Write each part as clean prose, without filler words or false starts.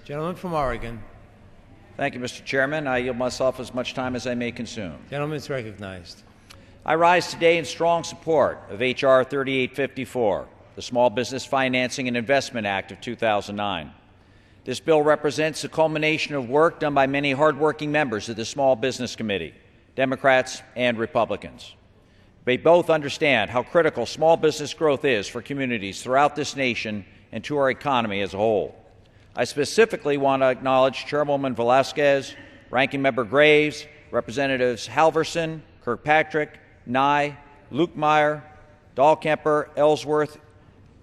Gentleman from Oregon. Thank you, Mr. Chairman. I yield myself as much time as I may consume. Gentleman is recognized. I rise today in strong support of H.R. 3854, the Small Business Financing and Investment Act of 2009. This bill represents the culmination of work done by many hardworking members of the Small Business Committee, Democrats and Republicans. They both understand how critical small business growth is for communities throughout this nation and to our economy as a whole. I specifically want to acknowledge Chairwoman Velasquez, Ranking Member Graves, Representatives Halverson, Kirkpatrick, Nye, Lukemire, Dahlkemper, Ellsworth,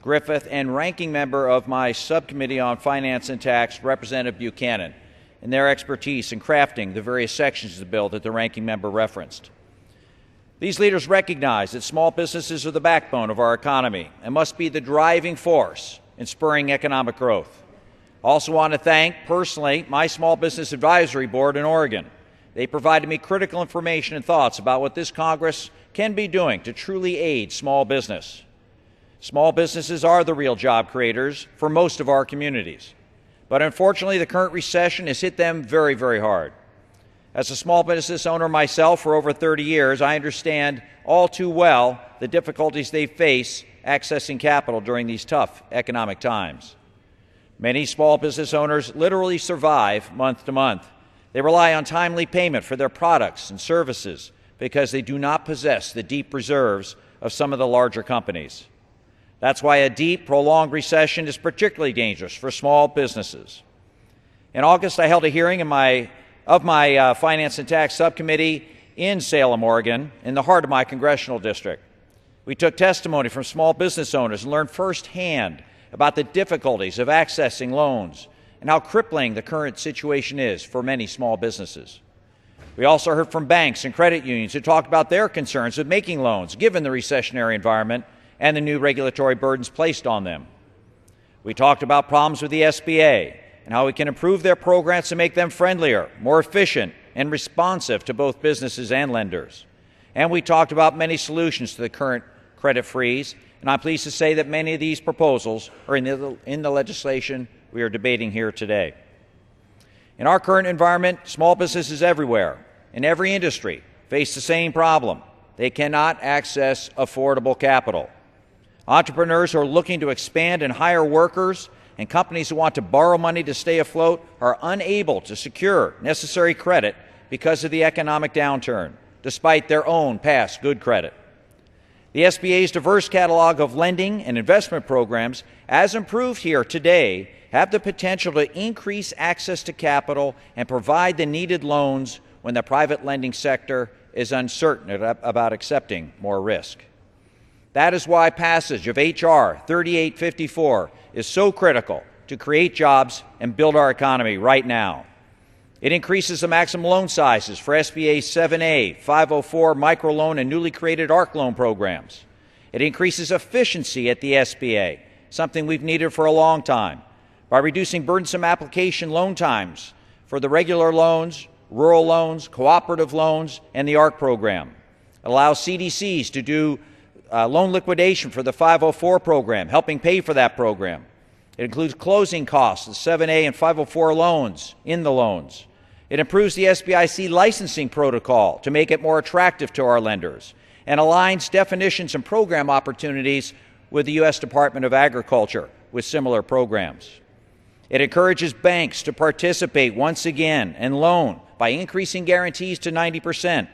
Griffith, and Ranking Member of my Subcommittee on Finance and Tax, Representative Buchanan, and their expertise in crafting the various sections of the bill that the Ranking Member referenced. These leaders recognize that small businesses are the backbone of our economy and must be the driving force in spurring economic growth. I also want to thank, personally, my Small Business Advisory Board in Oregon. They provided me critical information and thoughts about what this Congress can be doing to truly aid small business. Small businesses are the real job creators for most of our communities. But unfortunately, the current recession has hit them very, very hard. As a small business owner myself for over 30 years, I understand all too well the difficulties they face accessing capital during these tough economic times. Many small business owners literally survive month to month. They rely on timely payment for their products and services because they do not possess the deep reserves of some of the larger companies. That's why a deep, prolonged recession is particularly dangerous for small businesses. In August, I held a hearing of my Finance and Tax Subcommittee in Salem, Oregon, in the heart of my congressional district. We took testimony from small business owners and learned firsthand about the difficulties of accessing loans and how crippling the current situation is for many small businesses. We also heard from banks and credit unions who talked about their concerns with making loans given the recessionary environment and the new regulatory burdens placed on them. We talked about problems with the SBA and how we can improve their programs to make them friendlier, more efficient, and responsive to both businesses and lenders. And we talked about many solutions to the current credit freeze, and I'm pleased to say that many of these proposals are in the legislation we are debating here today. In our current environment, small businesses everywhere, in every industry, face the same problem. They cannot access affordable capital. Entrepreneurs who are looking to expand and hire workers and companies who want to borrow money to stay afloat are unable to secure necessary credit because of the economic downturn, despite their own past good credit. The SBA's diverse catalog of lending and investment programs, as improved here today, have the potential to increase access to capital and provide the needed loans when the private lending sector is uncertain about accepting more risk. That is why passage of H.R. 3854 is so critical to create jobs and build our economy right now. It increases the maximum loan sizes for SBA 7A, 504 microloan and newly created ARC loan programs. It increases efficiency at the SBA, something we've needed for a long time, by reducing burdensome application loan times for the regular loans, rural loans, cooperative loans, and the ARC program. It allows CDCs to do loan liquidation for the 504 program, helping pay for that program. It includes closing costs of 7A and 504 loans in the loans. It improves the SBIC licensing protocol to make it more attractive to our lenders and aligns definitions and program opportunities with the U.S. Department of Agriculture with similar programs. It encourages banks to participate once again and loan by increasing guarantees to 90%.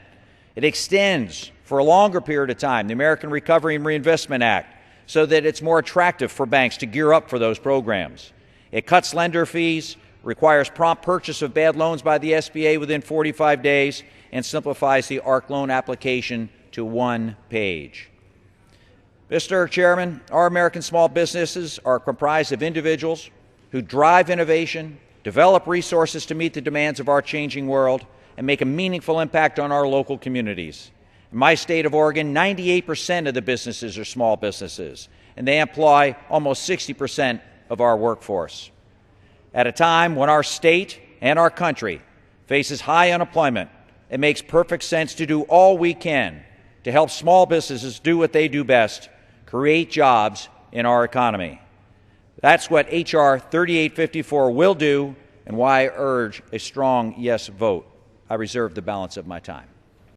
It extends for a longer period of time the American Recovery and Reinvestment Act so that it's more attractive for banks to gear up for those programs. It cuts lender fees, requires prompt purchase of bad loans by the SBA within 45 days, and simplifies the ARC loan application to one page. Mr. Chairman, our American small businesses are comprised of individuals who drive innovation, develop resources to meet the demands of our changing world, and make a meaningful impact on our local communities. In my state of Oregon, 98% of the businesses are small businesses, and they employ almost 60% of our workforce. At a time when our state and our country faces high unemployment, it makes perfect sense to do all we can to help small businesses do what they do best, create jobs in our economy. That's what H.R. 3854 will do, and why I urge a strong yes vote. I reserve the balance of my time.